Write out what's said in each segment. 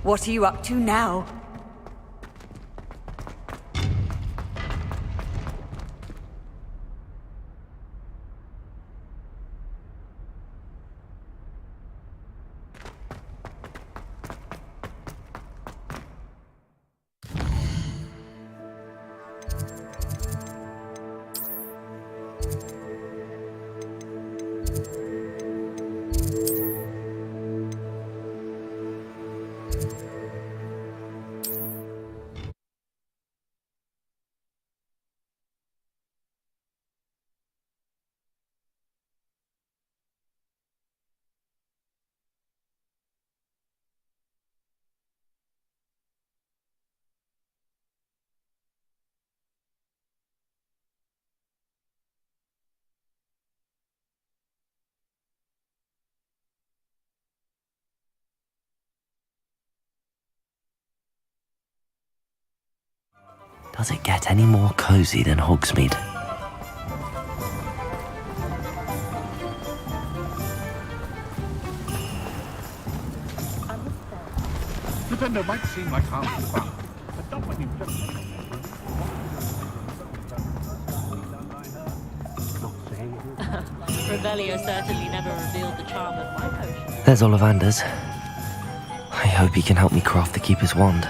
What are you up to now? Does it get any more cozy than Hogsmeade? Defender might seem like half the fun, but not when you just... Revelio certainly never revealed the charm of my potion. There's Ollivander's. I hope he can help me craft the Keeper's wand.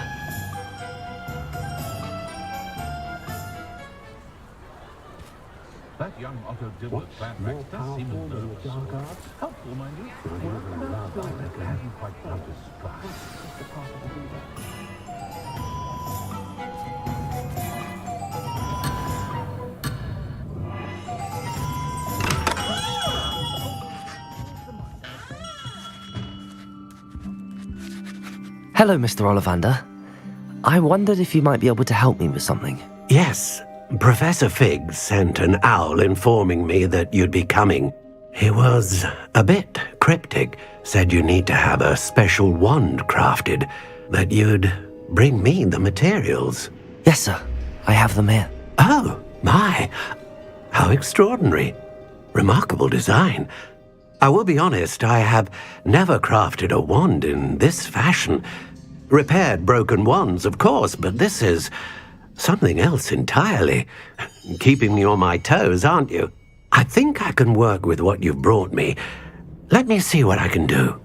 That young Otto Dibble Clanrax does seem a nervous sort. Helpful, mind you. I haven't quite noticed stride. Hello, Mr. Ollivander. I wondered if you might be able to help me with something. Yes, Professor Fig sent an owl informing me that you'd be coming. He was a bit cryptic, said you need to have a special wand crafted, that you'd bring me the materials. Yes, sir. I have them here. Oh, my. How extraordinary. Remarkable design. I will be honest, I have never crafted a wand in this fashion. Repaired broken wands, of course, but this is something else entirely. Keeping me on my toes, aren't you? I think I can work with what you've brought me. Let me see what I can do.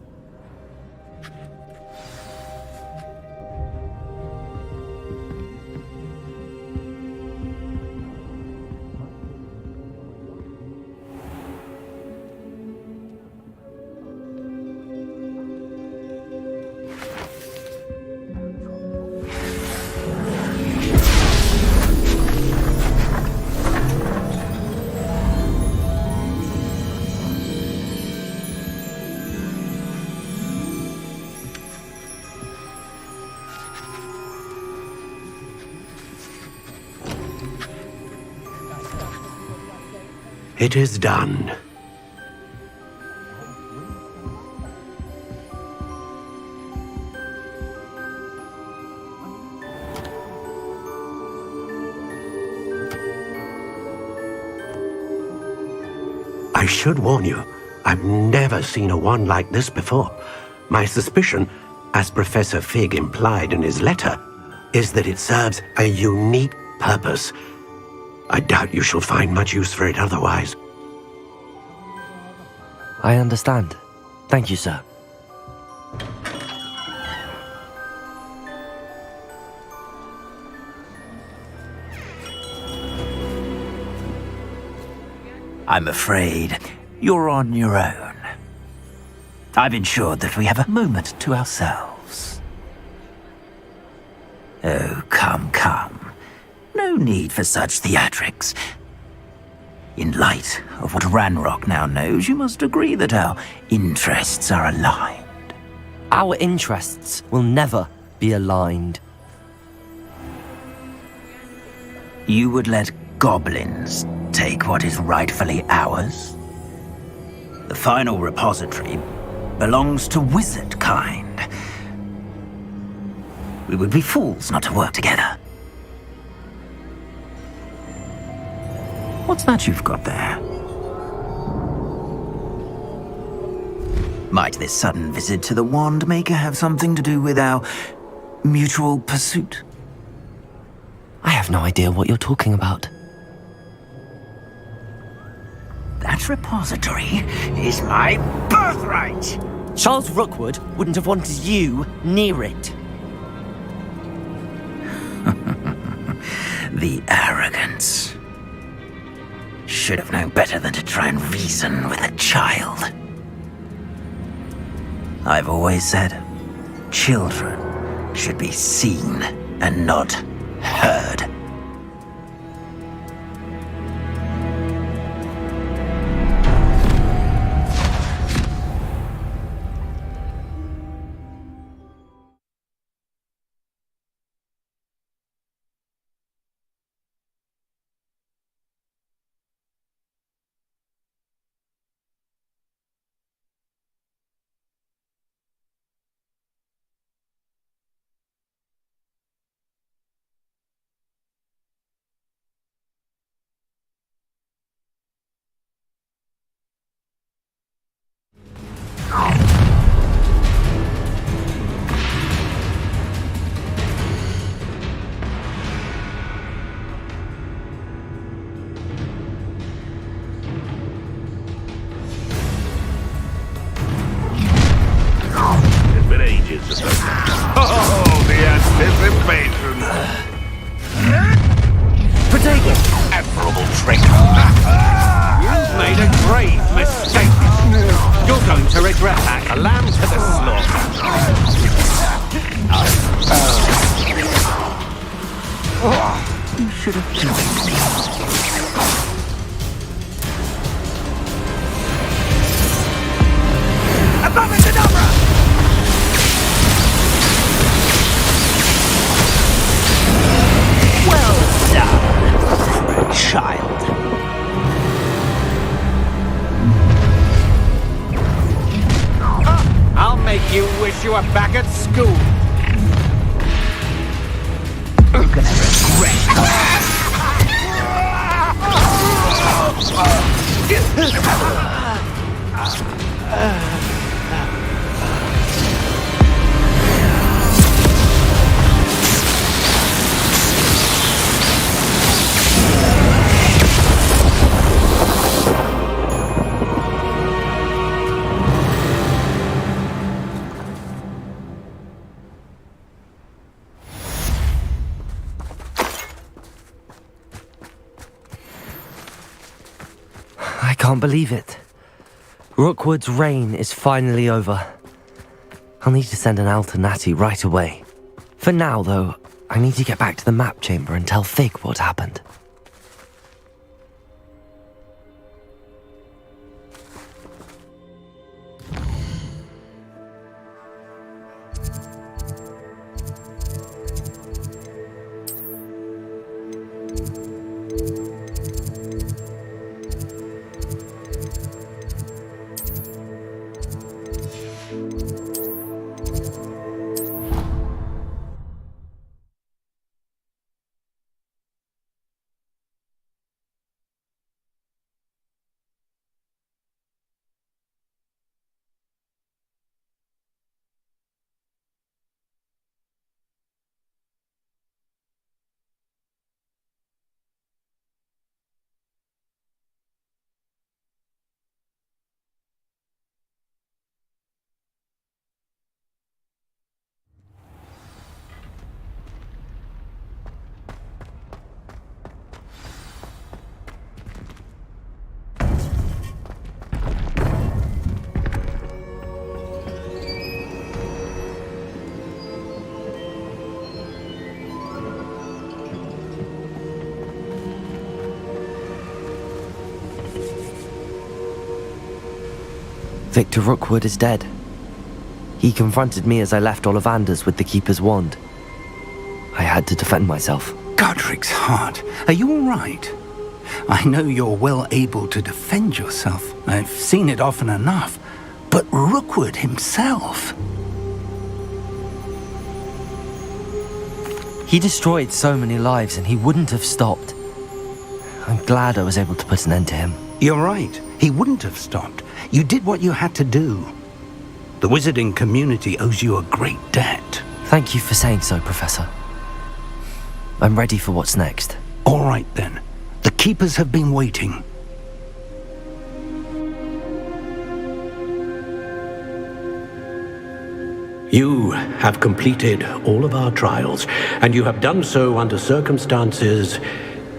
It is done. I should warn you, I've never seen a wand like this before. My suspicion, as Professor Fig implied in his letter, is that it serves a unique purpose. I doubt you shall find much use for it otherwise. I understand. Thank you, sir. I'm afraid you're on your own. I've ensured that we have a moment to ourselves. Oh, come, come. No need for such theatrics. In light of what Ranrock now knows, you must agree that our interests are aligned. Our interests will never be aligned. You would let goblins take what is rightfully ours? The final repository belongs to wizard kind. We would be fools not to work together. What's that you've got there? Might this sudden visit to the Wand Maker have something to do with our mutual pursuit? I have no idea what you're talking about. That repository is my birthright! Charles Rookwood wouldn't have wanted you near it. The arrogance. Should have known better than to try and reason with a child. I've always said, children should be seen and not heard. It's been ages since Oh, the anticipation! Protego! Admirable trick! You've made a grave mistake! You're going to regret that. A lamb to the slaughter. You should have joined me. Well done, child. I'll make you wish you were back at school. You're gonna regret. I can't believe it. Rookwood's reign is finally over. I'll need to send an Alternati right away. For now, though, I need to get back to the map chamber and tell Fig what happened. Victor Rookwood is dead. He confronted me as I left Ollivander's with the Keeper's wand. I had to defend myself. Godric's heart, are you all right? I know you're well able to defend yourself. I've seen it often enough. But Rookwood himself... He destroyed so many lives and he wouldn't have stopped. I'm glad I was able to put an end to him. You're right. He wouldn't have stopped. You did what you had to do. The wizarding community owes you a great debt. Thank you for saying so, Professor. I'm ready for what's next. All right, then. The Keepers have been waiting. You have completed all of our trials, and you have done so under circumstances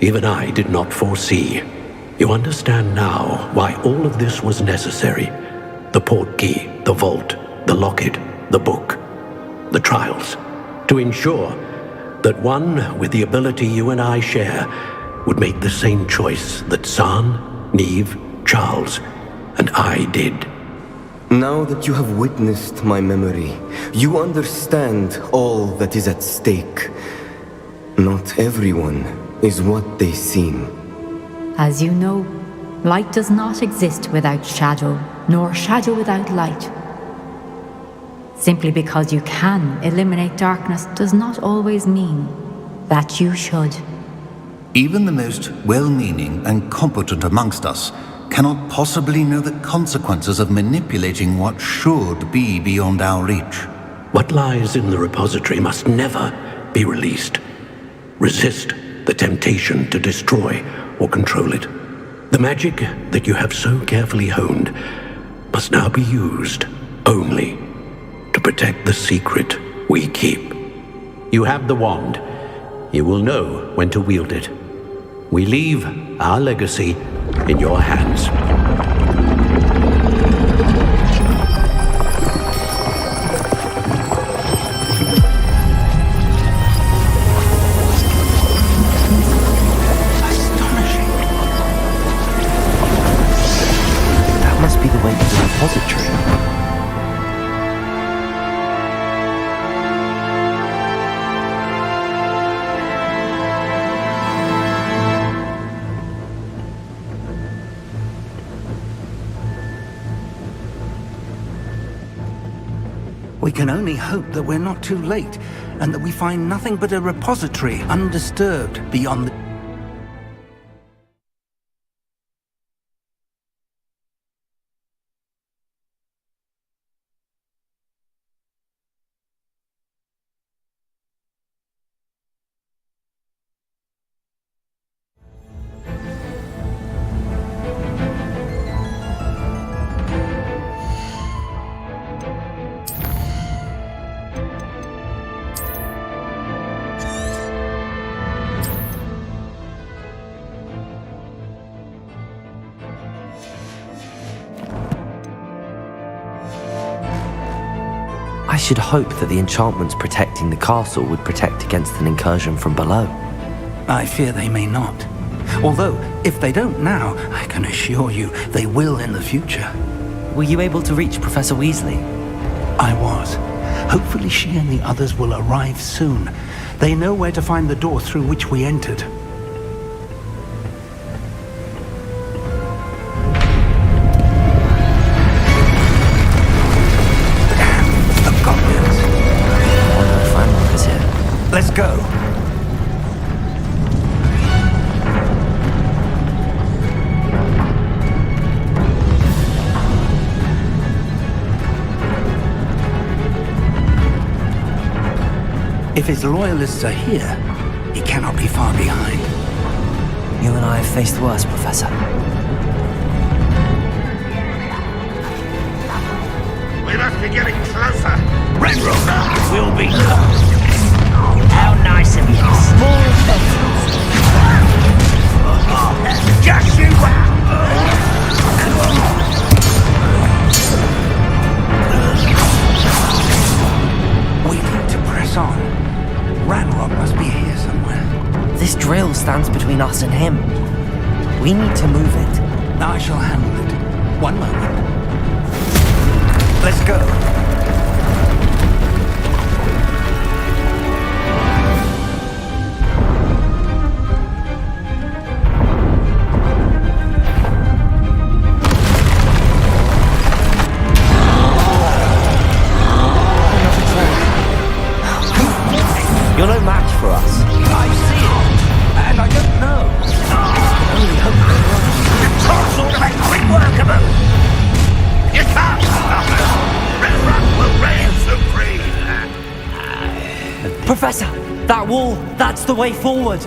even I did not foresee. You understand now why all of this was necessary. The portkey, the vault, the locket, the book, the trials. To ensure that one with the ability you and I share would make the same choice that San, Neve, Charles, and I did. Now that you have witnessed my memory, you understand all that is at stake. Not everyone is what they seem. As you know, light does not exist without shadow, nor shadow without light. Simply because you can eliminate darkness does not always mean that you should. Even the most well-meaning and competent amongst us cannot possibly know the consequences of manipulating what should be beyond our reach. What lies in the repository must never be released. Resist the temptation to destroy or control it. The magic that you have so carefully honed must now be used only to protect the secret we keep. You have the wand. You will know when to wield it. We leave our legacy in your hands. Astonishing. That must be the way to the repository. We can only hope that we're not too late, and that we find nothing but a repository undisturbed beyond the... I should hope that the enchantments protecting the castle would protect against an incursion from below. I fear they may not. Although, if they don't now, I can assure you they will in the future. Were you able to reach Professor Weasley? I was. Hopefully she and the others will arrive soon. They know where to find the door through which we entered. The goblins. One of the landmarkers here. Let's go. If his loyalists are here, he cannot be far behind. You and I have faced worse, Professor. We must be getting closer. Renro will be... How nice of you. Small peasants. Just you We need to press on. Ranrock must be here somewhere. This drill stands between us and him. We need to move it. I shall handle it. One moment. Let's go. You're no match for us. I see it, and I don't know. Only hope they're right. Torch will make quick work of them. You can't stop us. Professor, that wall, that's the way forward.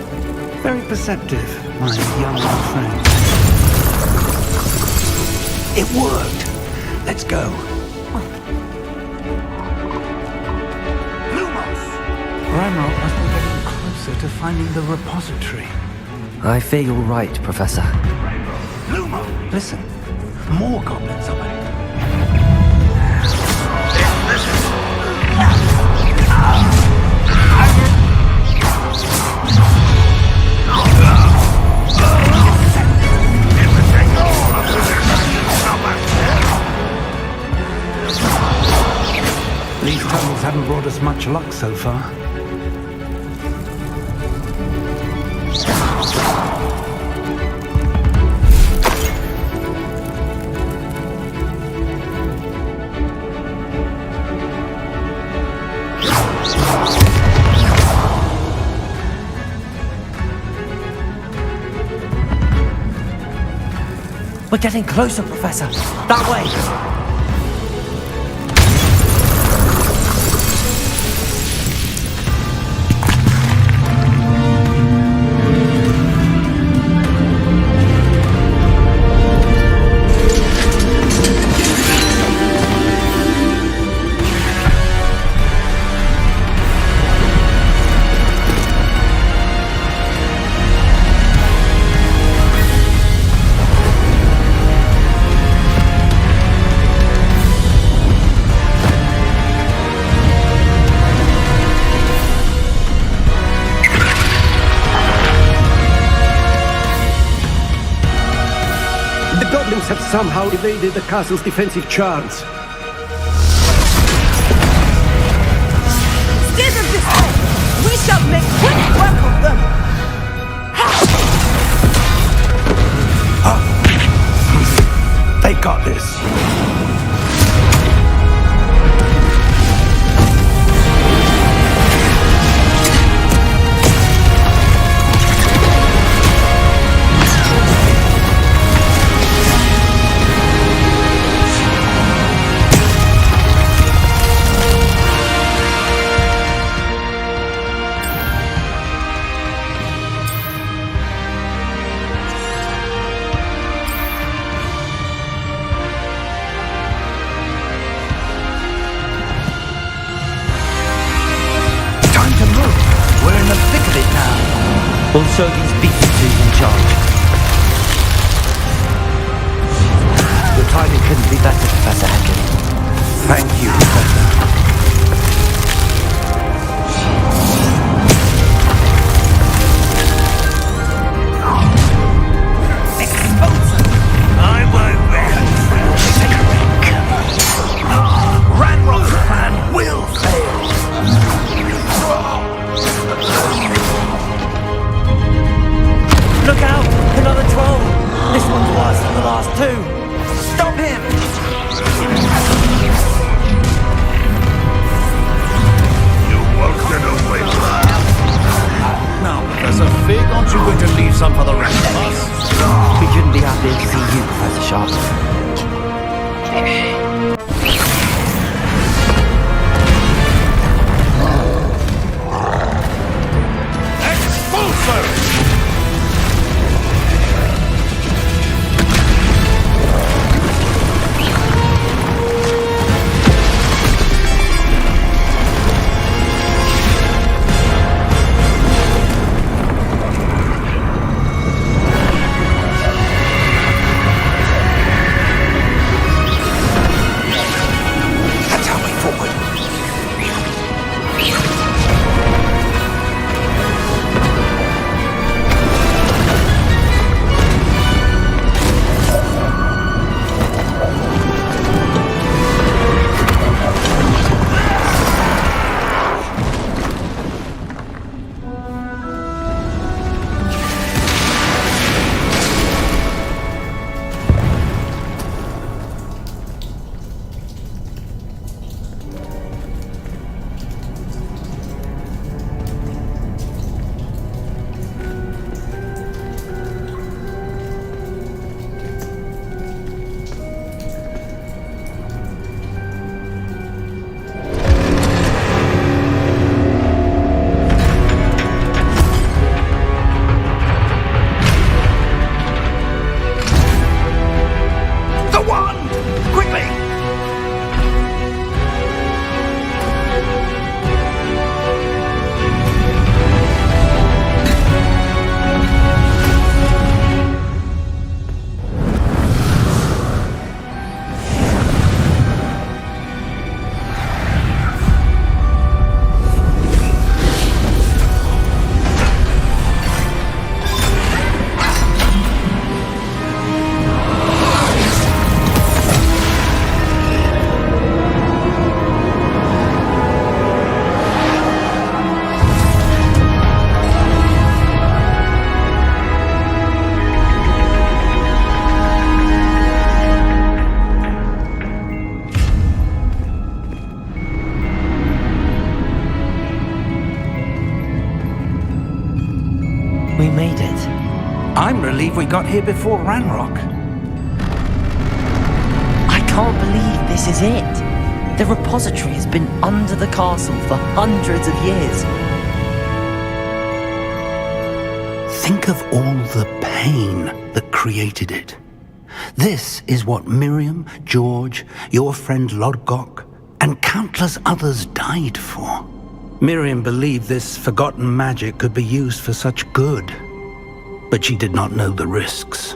Very perceptive, my young friend. It worked. Let's go. Ranrock must be getting closer to finding the repository. I fear you're right, Professor. Listen, more goblins up ahead. These tunnels haven't brought us much luck so far. We're getting closer, Professor. That way. Have somehow evaded the castle's defensive charms. Stay them this way! We shall make quick work of them! They got this. We'll show these beasts who's in charge. Your timing couldn't be better, Professor Henry. Thank you, Professor. I won't rest. Ranrock's plan will fail. Look out! Another troll! This one's worse than the last two! Stop him! You won't get away with that. Now, Professor Fig, aren't you going to leave some for the rest of us? We couldn't be happier to see you, Professor Sharp. Expulsor! we got here before Ranrock. I can't believe this is it. The repository has been under the castle for hundreds of years. Think of all the pain that created it. This is what Miriam, George, your friend Lodgok, and countless others died for. Miriam believed this forgotten magic could be used for such good, but she did not know the risks.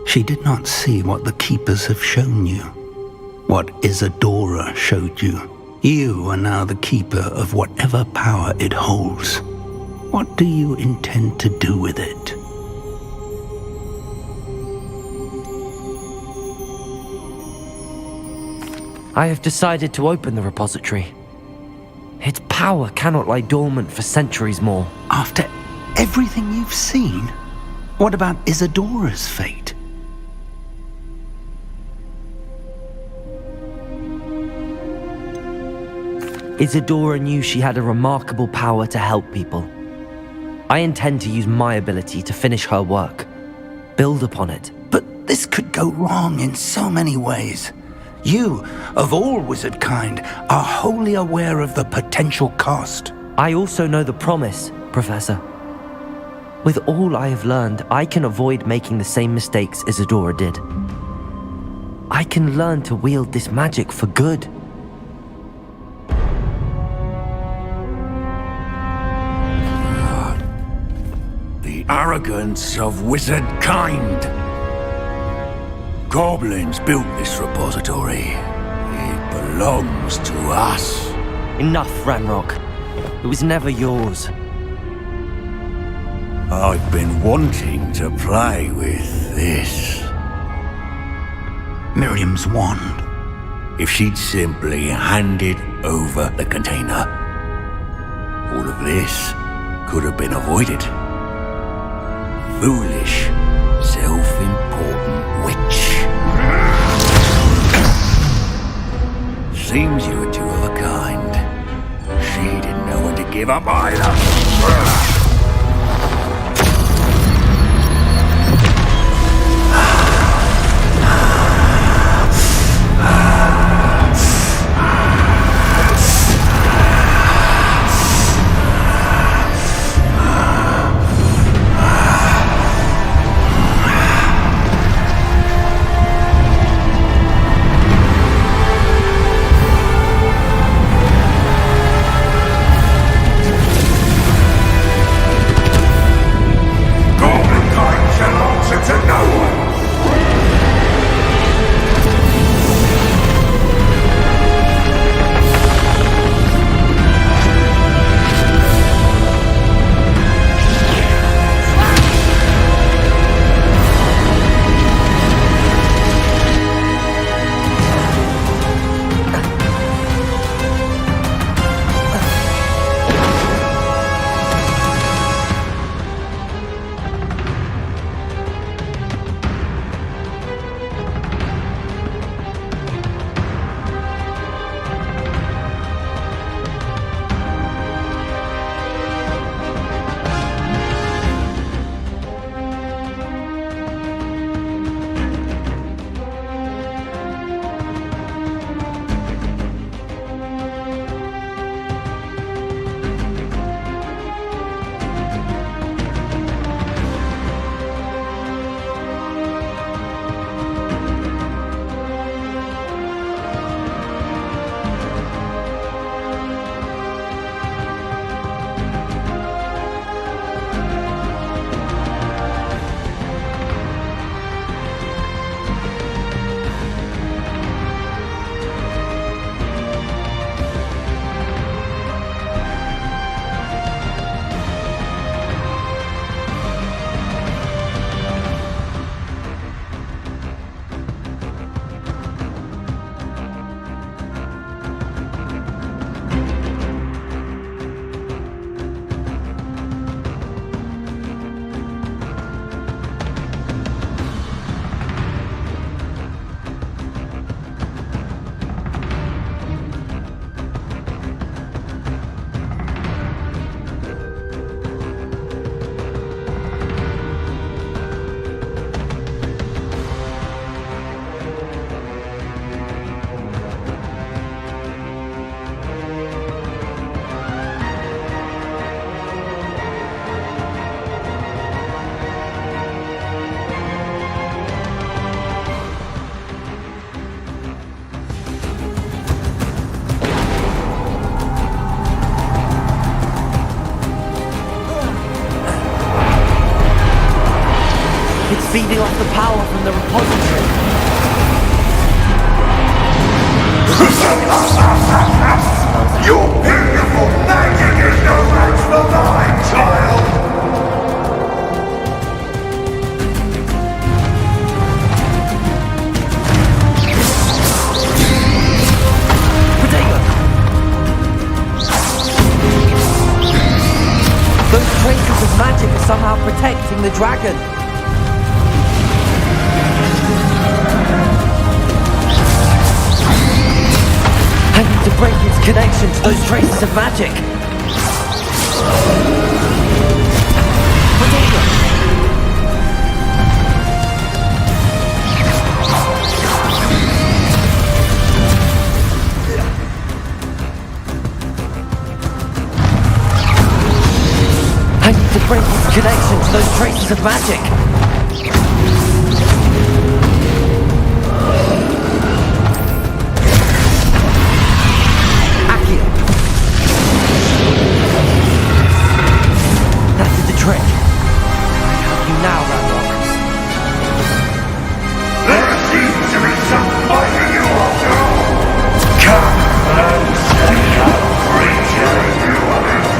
She did not see what the Keepers have shown you, what Isadora showed you. You are now the Keeper of whatever power it holds. What do you intend to do with it? I have decided to open the repository. Its power cannot lie dormant for centuries more. After everything you've seen, what about Isadora's fate? Isadora knew she had a remarkable power to help people. I intend to use my ability to finish her work, build upon it. But this could go wrong in so many ways. You, of all wizard kind, are wholly aware of the potential cost. I also know the promise, Professor. With all I have learned, I can avoid making the same mistakes Isadora did. I can learn to wield this magic for good. The arrogance of wizard kind. Goblins built this repository. It belongs to us. Enough, Ranrock. It was never yours. I've been wanting to play with this. Miriam's wand. If she'd simply handed over the container, all of this could have been avoided. Foolish, self-important witch. Seems you were two of a kind. She didn't know when to give up either. somehow protecting the dragon. I need to break its connection to those traces of magic. Potato! I need to break its connection to those traces of magic. Trick. I have you now, Ranrock. There seems to be some fight in you after all. Come and see how creature you are.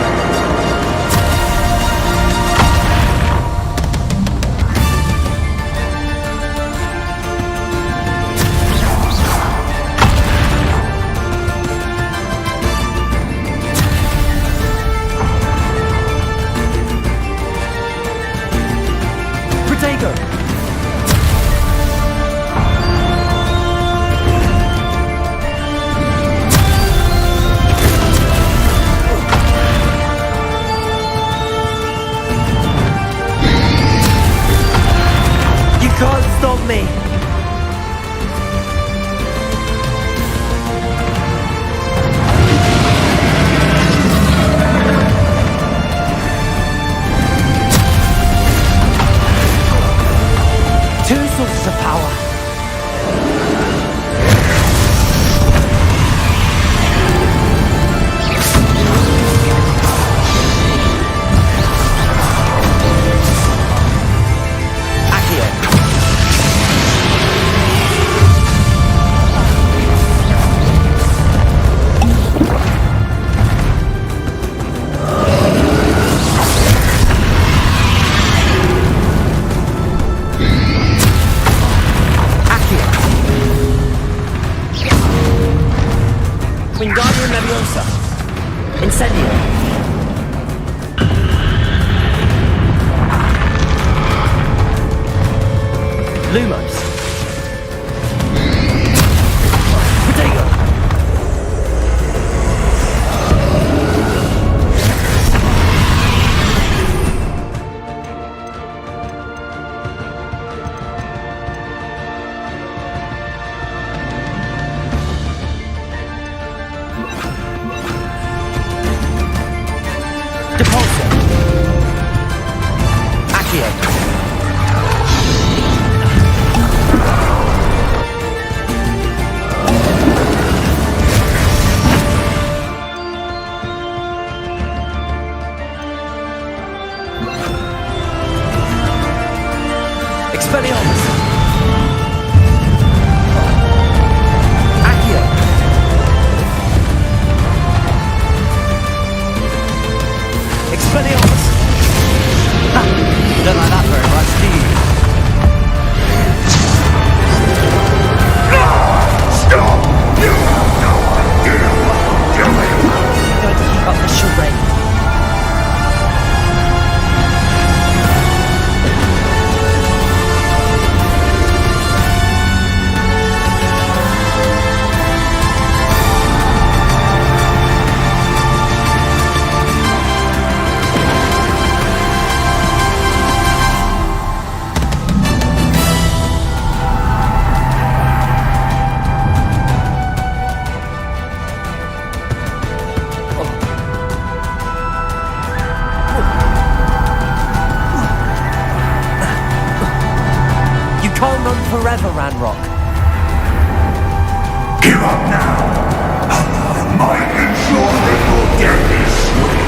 Protego! You can't stop me! Two sources of power. Accio. Wingardium Leviosa. Incendio. Lumos. Protego. Depulso. Accio. Expelliarmus. Accio. Expelliarmus. Ha! You don't like that very much, do you? Stop! You have no idea what you're doing. I'm going to keep up the charade. You can't run forever, Ranrock. Give up now, and I might ensure that your death is swift.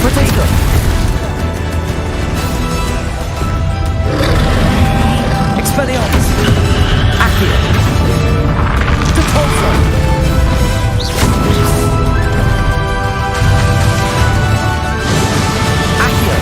Potato. Expelliarmus. Accio. Depulso. Accio.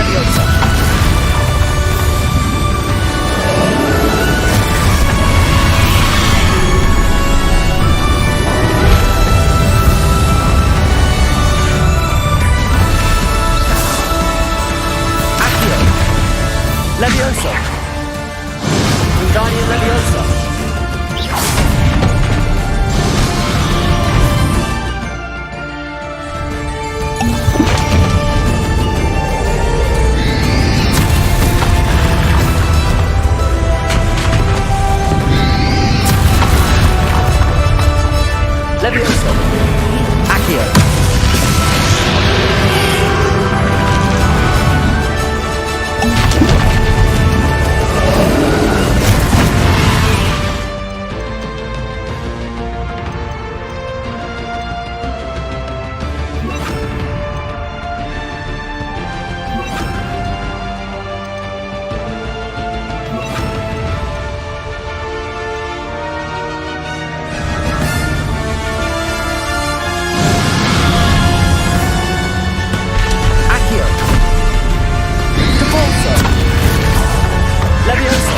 Leviosa! Accio! Leviosa! Wingardium Leviosa! Leviosa! Accio! Accio! Capolso! Leviosa!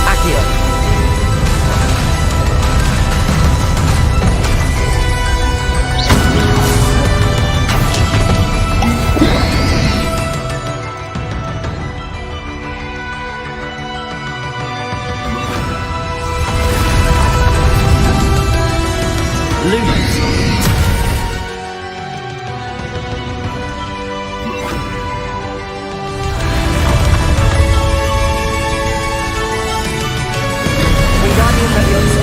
Accio! Lumens! Wingardium Leviosa!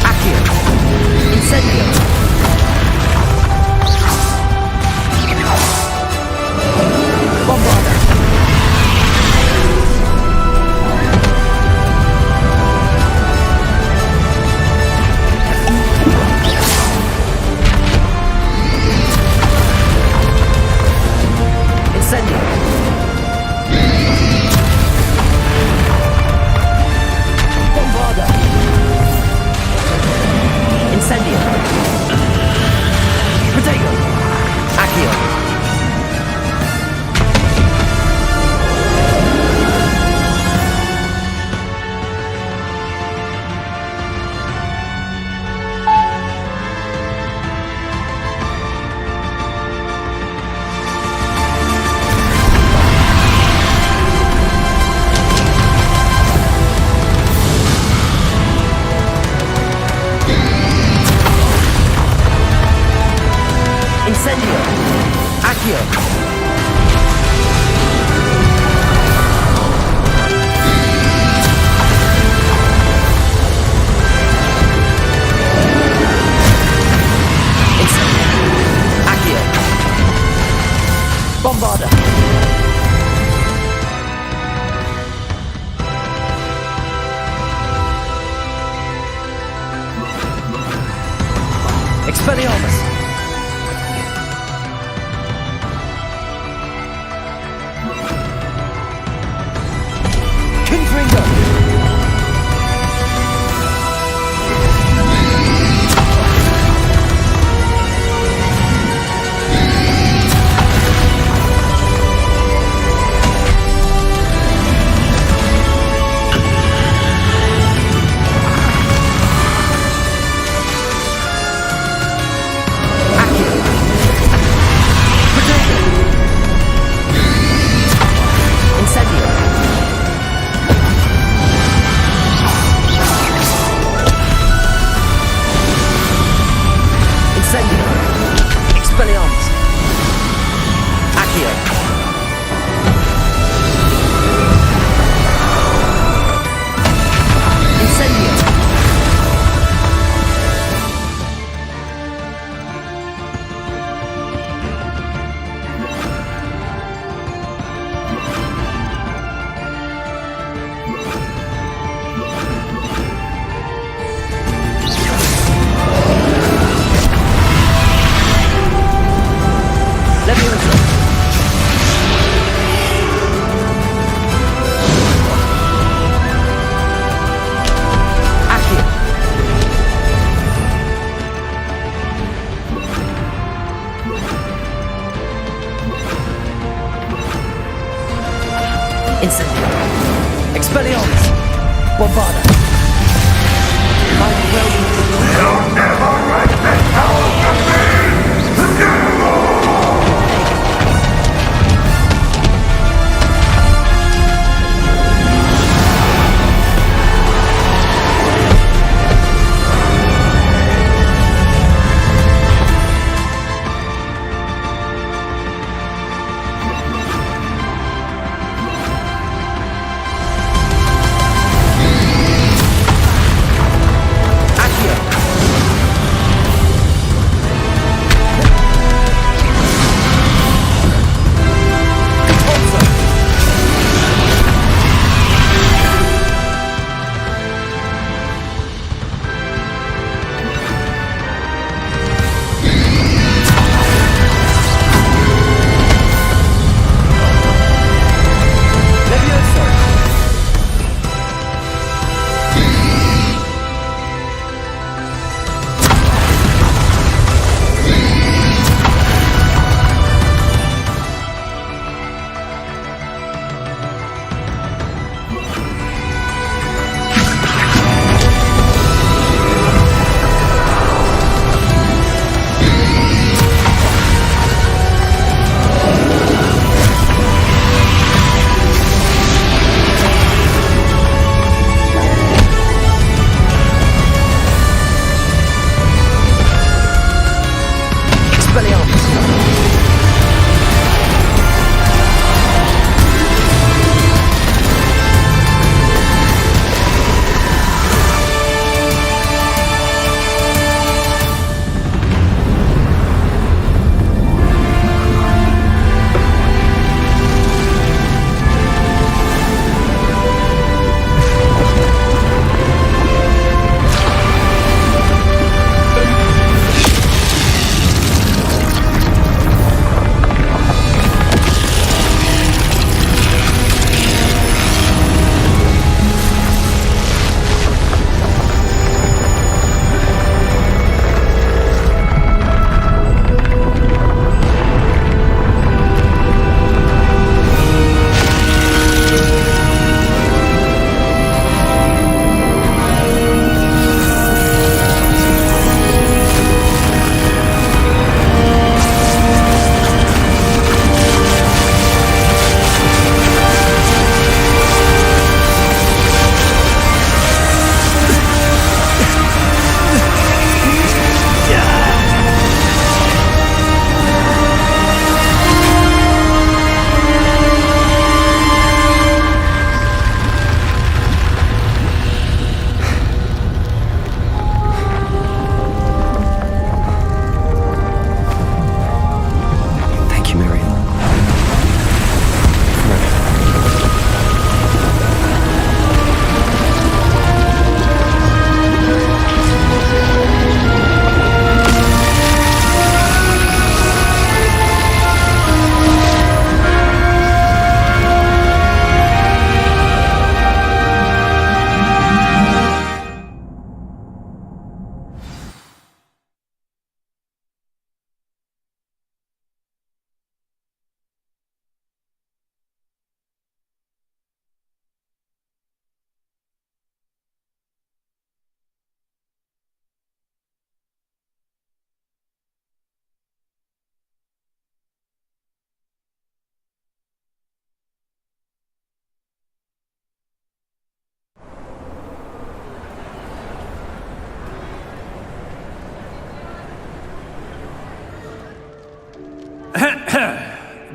Accio! Incendio! Bombarda! Incendio! Bombarda! Incendio! Protego! Accio! Incendio! Accio! Incendio! Accio! Bombarda! Expelliarmus! Confringo! Instantly. Expelliarmus! Bombarda! You'll never write this power from me!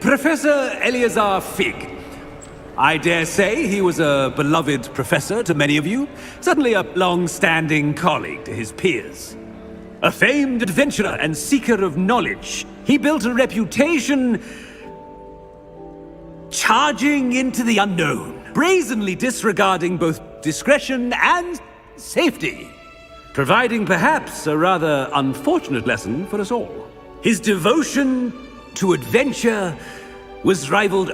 Professor Eleazar Fig. I dare say he was a beloved professor to many of you, certainly a long-standing colleague to his peers. A famed adventurer and seeker of knowledge, he built a reputation charging into the unknown, brazenly disregarding both discretion and safety, providing perhaps a rather unfortunate lesson for us all. His devotion to adventure was rivaled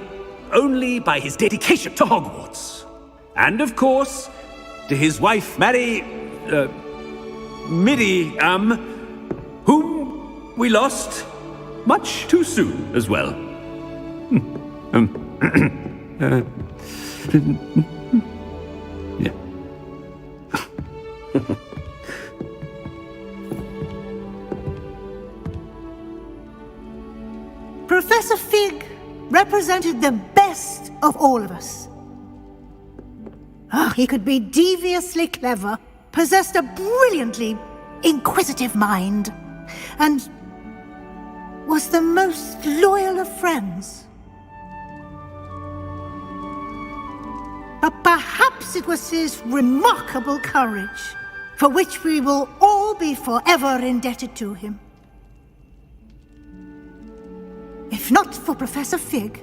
only by his dedication to Hogwarts. And of course, to his wife, Midi, whom we lost much too soon as well. Yeah. Professor Fig represented the best of all of us. He could be deviously clever, possessed a brilliantly inquisitive mind, and was the most loyal of friends. But perhaps it was his remarkable courage, for which we will all be forever indebted to him. If not for Professor Fig,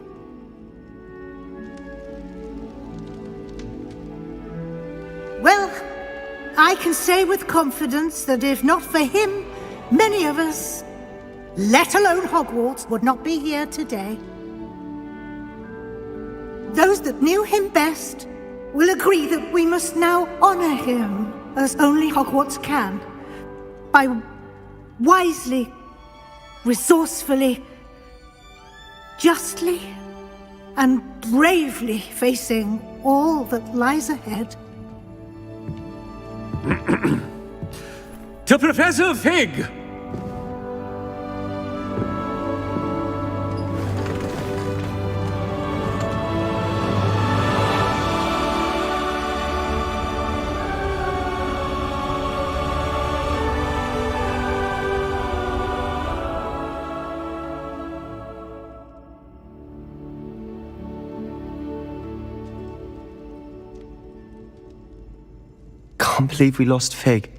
well, I can say with confidence that if not for him, many of us, let alone Hogwarts, would not be here today. Those that knew him best will agree that we must now honor him as only Hogwarts can, by wisely, resourcefully, justly, and bravely facing all that lies ahead. To Professor Fig! Can't believe we lost Fig.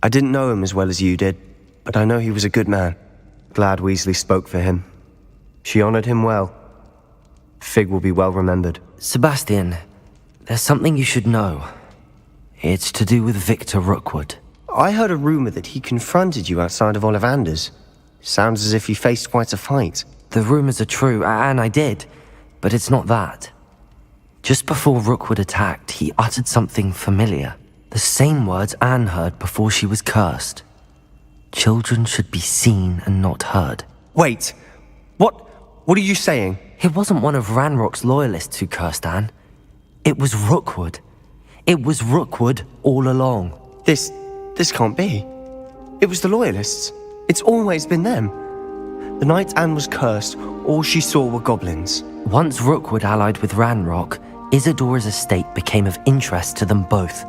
I didn't know him as well as you did, but I know he was a good man. Glad Weasley spoke for him. She honored him well. Fig will be well remembered. Sebastian, there's something you should know. It's to do with Victor Rookwood. I heard a rumor that he confronted you outside of Ollivander's. Sounds as if you faced quite a fight. The rumors are true, and I did, but it's not that. Just before Rookwood attacked, he uttered something familiar. The same words Anne heard before she was cursed. Children should be seen and not heard. Wait, what are you saying? It wasn't one of Ranrock's loyalists who cursed Anne. It was Rookwood. It was Rookwood all along. This can't be. It was the loyalists. It's always been them. The night Anne was cursed, all she saw were goblins. Once Rookwood allied with Ranrock, Isadora's estate became of interest to them both.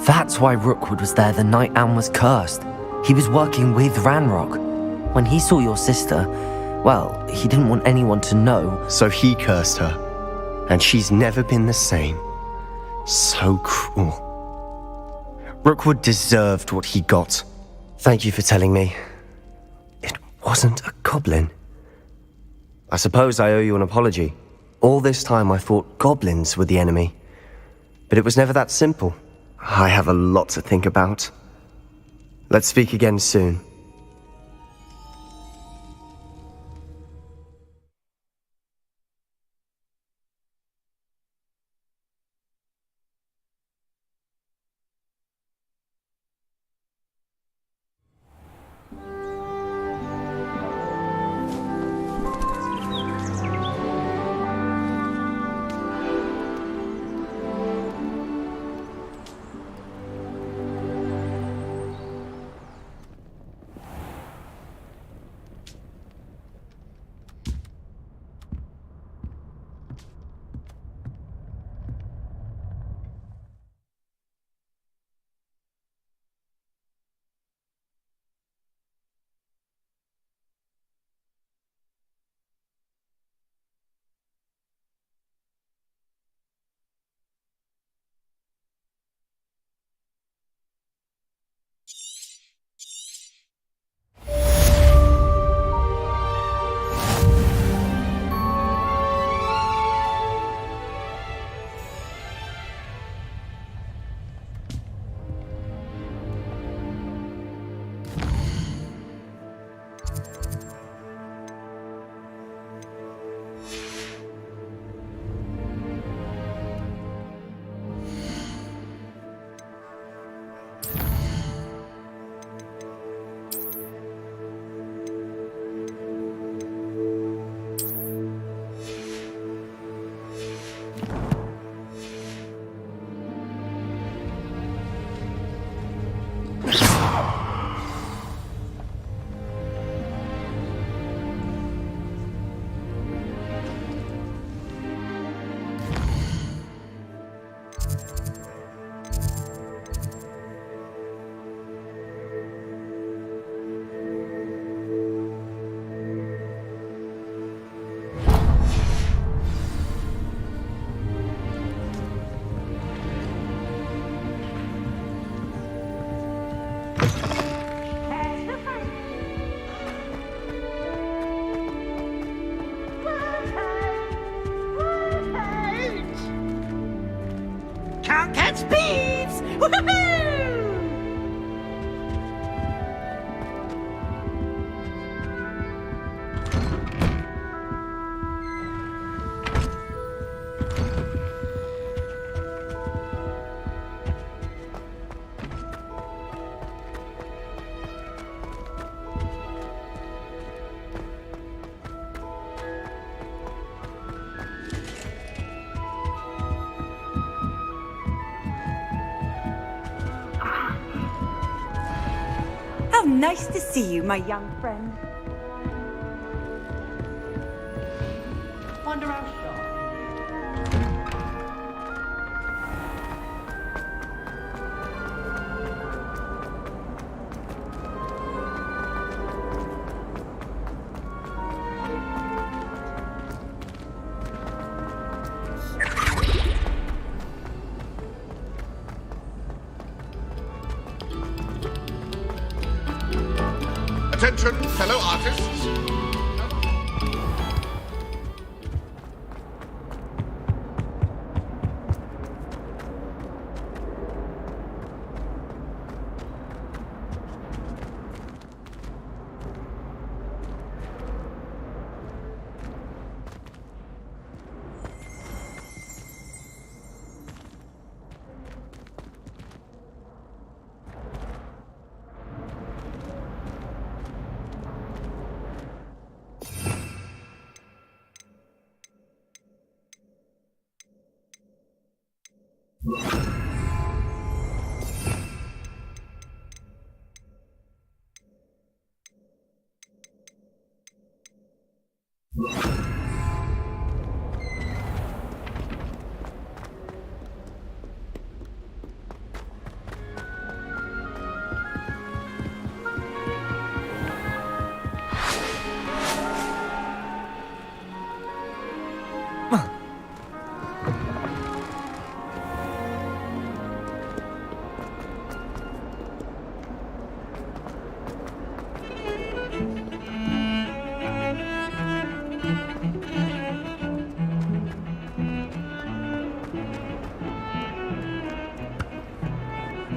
That's why Rookwood was there the night Anne was cursed. He was working with Ranrock. When he saw your sister, well, he didn't want anyone to know. So he cursed her. And she's never been the same. So cruel. Rookwood deserved what he got. Thank you for telling me. It wasn't a goblin. I suppose I owe you an apology. All this time I thought goblins were the enemy. But it was never that simple. I have a lot to think about. Let's speak again soon. can't catch thieves! Woohoo! How nice to see you, my young friend. Wonder how Attention, fellow artists.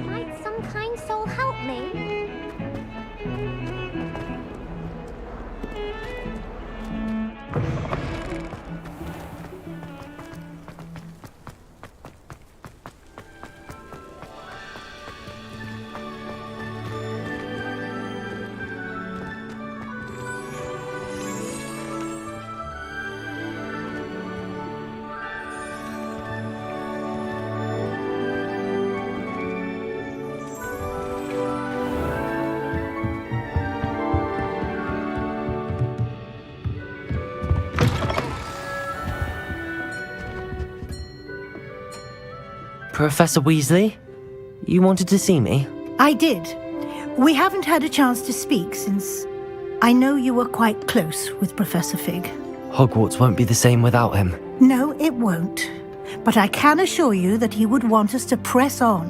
Might some kind soul help me? Professor Weasley? You wanted to see me? I did. We haven't had a chance to speak since I know you were quite close with Professor Fig. Hogwarts won't be the same without him. No, it won't. But I can assure you that he would want us to press on,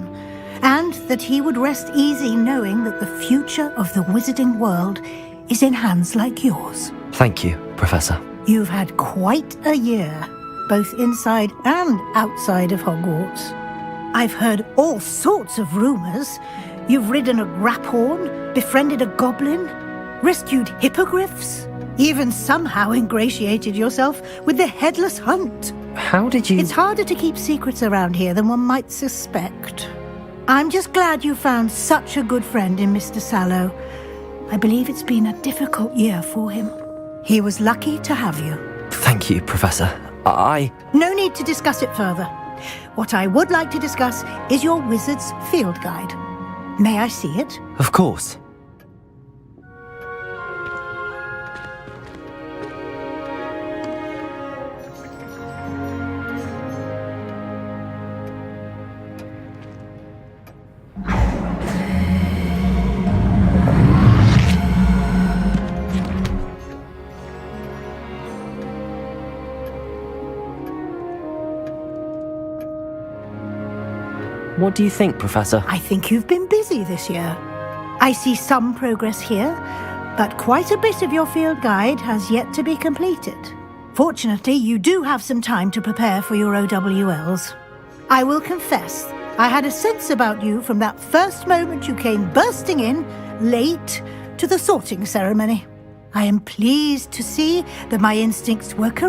and that he would rest easy knowing that the future of the wizarding world is in hands like yours. Thank you, Professor. You've had quite a year, both inside and outside of Hogwarts. I've heard all sorts of rumors. You've ridden a graphorn, befriended a goblin, rescued hippogriffs, even somehow ingratiated yourself with the Headless Hunt. How did you... It's harder to keep secrets around here than one might suspect. I'm just glad you found such a good friend in Mr. Sallow. I believe it's been a difficult year for him. He was lucky to have you. Thank you, Professor. No need to discuss it further. What I would like to discuss is your wizard's field guide. May I see it? Of course. What do you think, Professor? I think you've been busy this year. I see some progress here, but quite a bit of your field guide has yet to be completed. Fortunately, you do have some time to prepare for your OWLs. I will confess, I had a sense about you from that first moment you came bursting in, late, to the sorting ceremony. I am pleased to see that my instincts were correct.